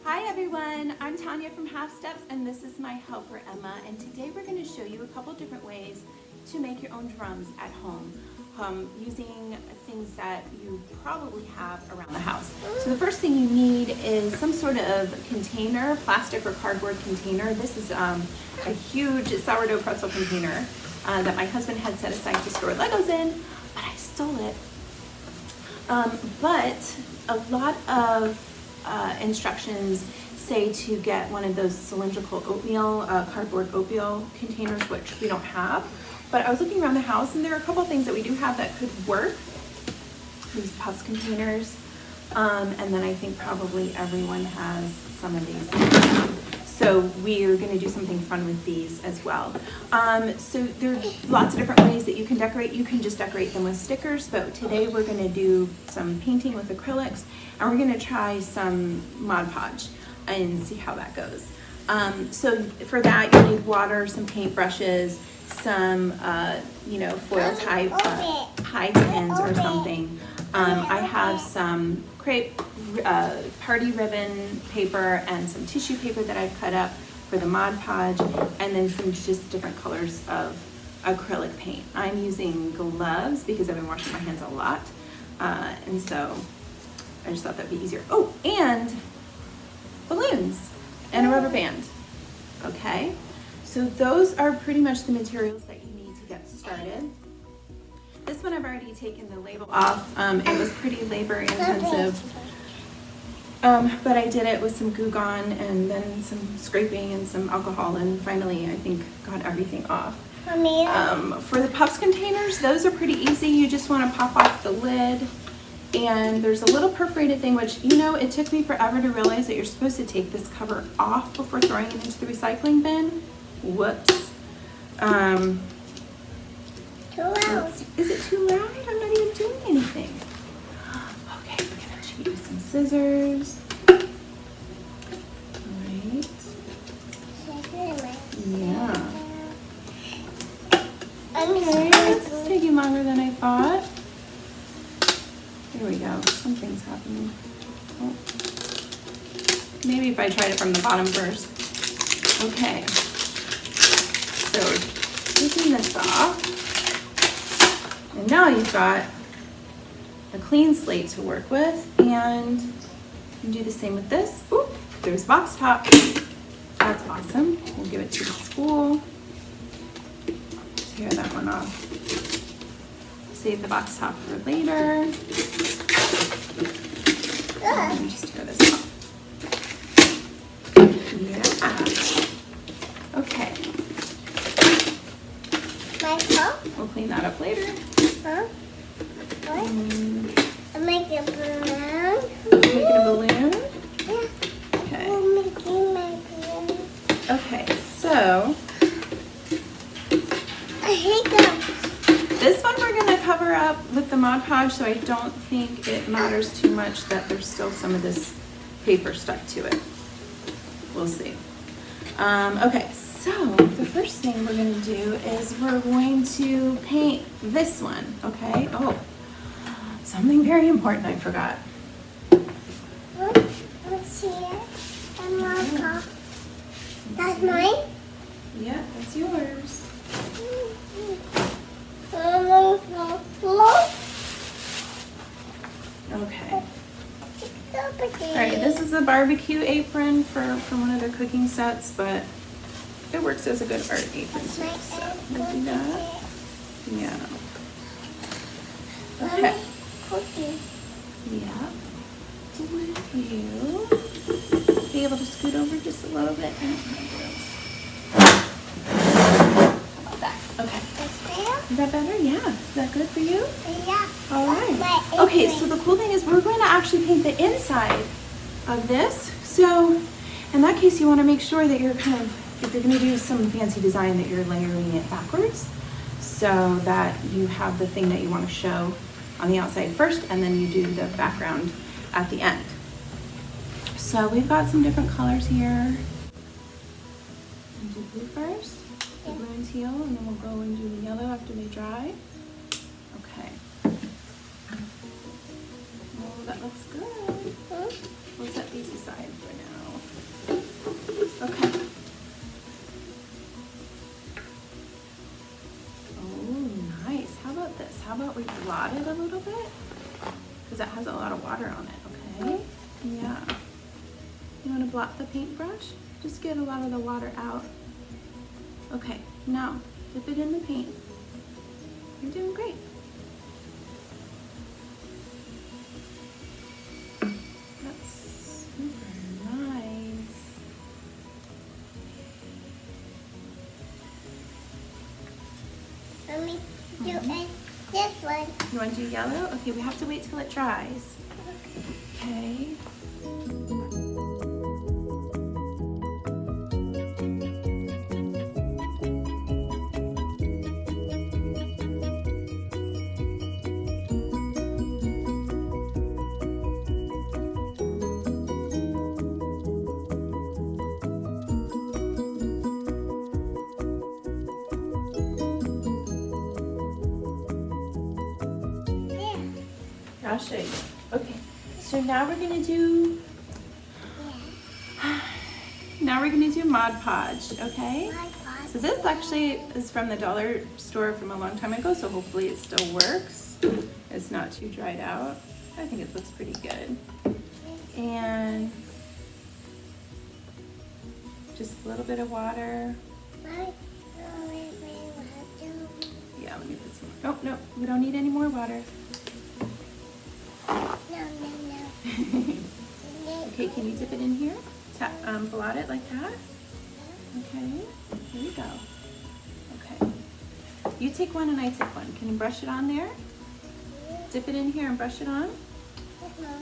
Hi everyone, I'm Tanya from Half Steps and this is my helper Emma, and today we're going to show you a couple different ways to make your own drums at home using things that you probably have around the house. So the first thing you need is some sort of container, plastic or cardboard container. This is a huge sourdough pretzel container that my husband had set aside to store Legos in, but I stole it. But a lot of instructions say to get one of those cylindrical oatmeal, cardboard oatmeal containers, which we don't have. But I was looking around the house and there are a couple of things that we do have that could work. These puffs containers, and then I think probably everyone has some of these. So we're going to do something fun with these as well. So there's lots of different ways that you can decorate. You can just decorate them with stickers, but today we're going to do some painting with acrylics, and we're going to try some Mod Podge and see how that goes. So for that you need water, some paint brushes, some foil type pie tins or something. I have some crepe party ribbon paper and some tissue paper that I've cut up for the Mod Podge, and then some just different colors of acrylic paint. I'm using gloves because I've been washing my hands a lot, and so I just thought that'd be easier. Oh, and balloons and a rubber band. Okay, so those are pretty much the materials that you need to get started. This one I've already taken the label off. It was pretty labor intensive, but I did it with some Goo Gone and then some scraping and some alcohol, and finally I think got everything off. For the puffs containers, those are pretty easy. You just want to pop off the lid, and there's a little perforated thing, which, you know, it took me forever to realize that you're supposed to take this cover off before throwing it into the recycling bin. Whoops. Too loud. Is it too loud? I'm not even doing anything. Okay, we're gonna cheat with some scissors. Alright. Yeah. Okay, this is taking longer than I thought. Here we go. Something's happening. Oh. Maybe if I tried it from the bottom first. Okay. So, taking this off. And now you've got a clean slate to work with, and you can do the same with this. Oop, there's box top. That's awesome. We'll give it to the school. Tear that one off. Save the box top for later. Let me just tear this off. Yeah. Okay. We'll clean that up later. Huh? What? I'm making a balloon. Making a balloon? Yeah. Okay. I'm making my balloon. Okay, so I hate them. this one we're going to cover up with the Mod Podge, so I don't think it matters too much that there's still some of this paper stuck to it. We'll see. Okay, so the first thing we're going to do is we're going to paint this one, okay? Oh, something very important I forgot. What's here? And Marco. That's mine? Yeah, that's yours. Okay. Alright, this is a barbecue apron from one of their cooking sets, but it works as a good art apron too, so we'll do that. Yeah. Okay. Yeah. Would you be able to scoot over just a little bit? How about that? Okay. Is that better? Yeah. Is that good for you? Yeah. All right. Okay, so the cool thing is we're going to actually paint the inside of this. So in that case, you want to make sure that you're if you're going to do some fancy design, that you're layering it backwards so that you have the thing that you want to show on the outside first, and then you do the background at the end. So we've got some different colors here. We'll do blue first, the blue and teal, and then we'll go and do the yellow after they dry. Okay. Oh, that looks good. We'll set these aside for now. blot it a little bit because it has a lot of water on it, okay? Yeah. You want to blot the paintbrush? Just get a lot of the water out. Okay, now dip it in the paint. You're doing great. That's super nice. Let me do it this one. You want to do yellow? Okay, we have to wait till it dries. Okay. Yeah. I'll show you. Okay, so now we're gonna do Mod Podge, okay? My God. So this actually is from the dollar store from a long time ago, so hopefully it still works. It's not too dried out. I think it looks pretty good. And just a little bit of water. Yeah, let me put some. Oh, no, we don't need any more water. Okay, can you dip it in here? Blot it like that. Okay, here we go. Okay. You take one and I take one. Can you brush it on there? Dip it in here and brush it on. Okay.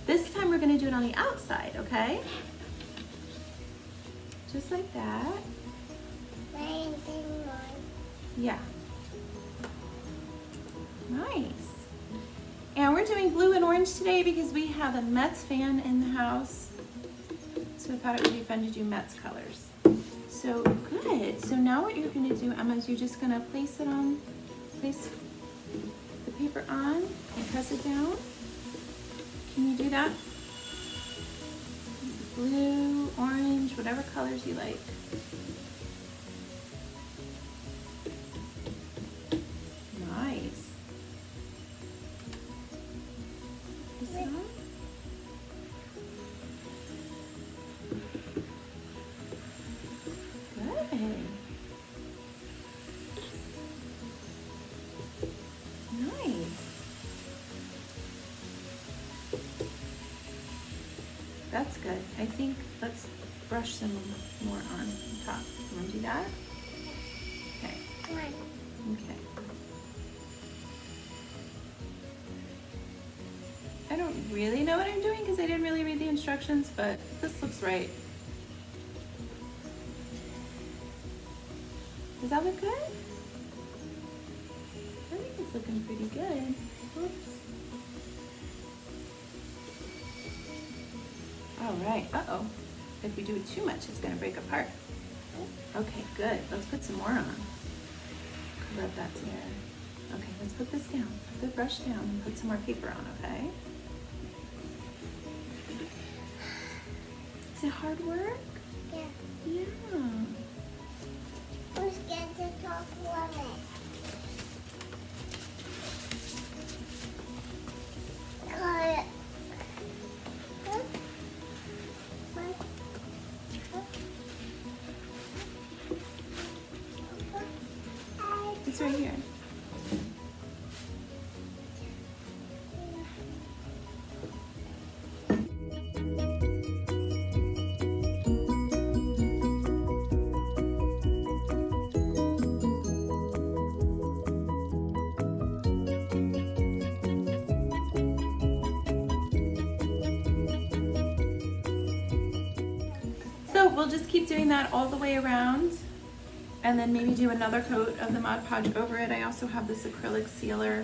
This time we're gonna do it on the outside, okay? Just like that. Yeah. Nice. And we're doing blue and orange today because we have a Mets fan in the house. So I thought it would be fun to do Mets colors. So good. So now what you're gonna do, Emma, is you're just gonna place the paper on and press it down. Can you do that? Blue, orange, whatever colors you like. Nice. This one? Good. Nice. That's good. I think let's brush some more on top. You want to do that? Okay. Okay. I don't really know what I'm doing because I didn't really read the instructions, but this looks right. Does that look good? I think it's looking pretty good. Oops. All right. Uh-oh. If we do it too much, it's gonna break apart. Okay, good. Let's put some more on. Rub that there. Okay, let's put this down. Put the brush down and put some more paper on, okay? Is it hard work? Yeah. Yeah. Who's get the top lemon? Got it. Huh? It's right here. So we'll just keep doing that all the way around and then maybe do another coat of the Mod Podge over it. I also have this acrylic sealer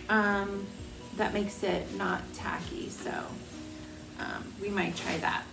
that makes it not tacky, so we might try that.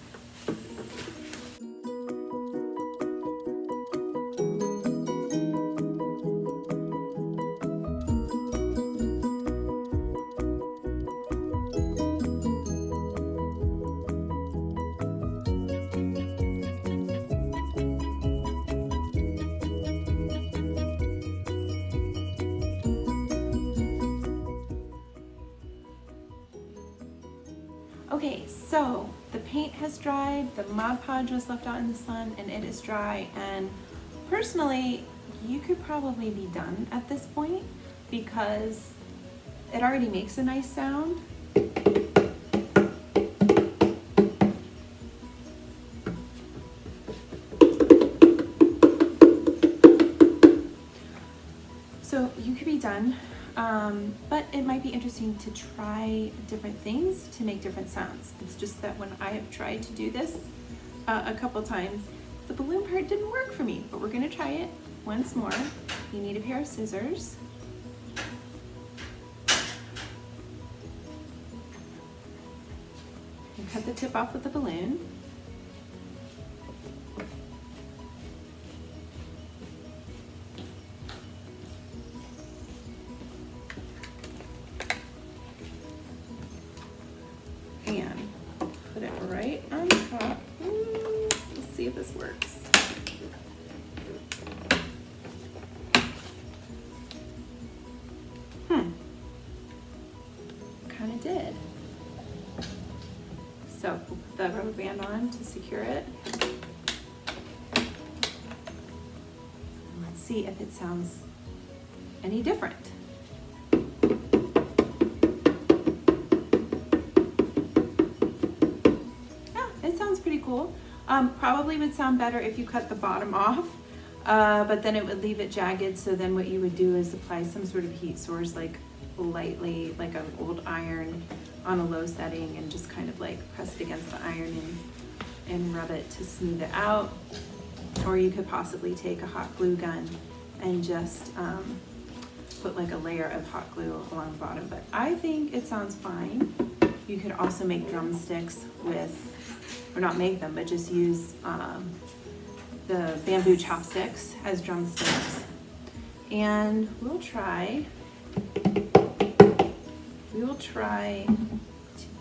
Okay, so the paint has dried, the Mod Podge was left out in the sun, and it is dry. And personally, you could probably be done at this point because it already makes a nice sound. So you could be done, but it might be interesting to try different things to make different sounds. It's just that when I have tried to do this a couple times, the balloon part didn't work for me, but we're gonna try it once more. You need a pair of scissors. And cut the tip off with the balloon. And put it right on top. Let's see if this works. Kind of did. So we'll put the rubber band on to secure it. Let's see if it sounds any different. It sounds pretty cool. Probably would sound better if you cut the bottom off, but then it would leave it jagged. So then what you would do is apply some sort of heat source, like lightly, like an old iron on a low setting, and just kind of like press it against the iron and rub it to smooth it out. Or you could possibly take a hot glue gun and just put like a layer of hot glue along the bottom. But I think it sounds fine. You could also make drumsticks with, or not make them, but just use the bamboo chopsticks as drumsticks. And we'll try to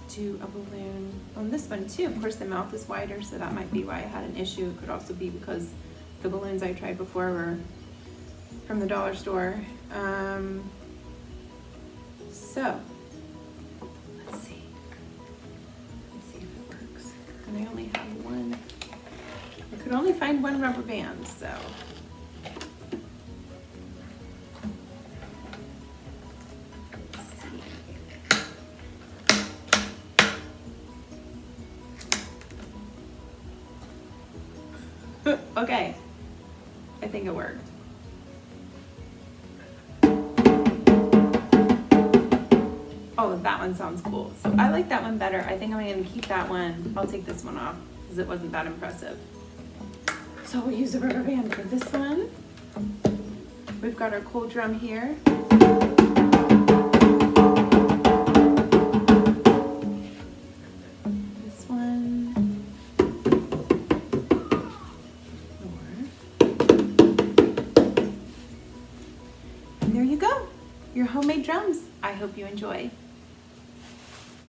do a balloon on this one too. Of course, the mouth is wider, so that might be why I had an issue. It could also be because the balloons I tried before were from the dollar store. So let's see if it works. And I only have one. I could only find one rubber band, so. Okay, I think it worked. Oh, that one sounds cool. So I like that one better. I think I'm gonna keep that one. I'll take this one off because it wasn't that impressive. So we'll use a rubber band for this one. We've got our cold drum here. This one. And there you go, your homemade drums. I hope you enjoy.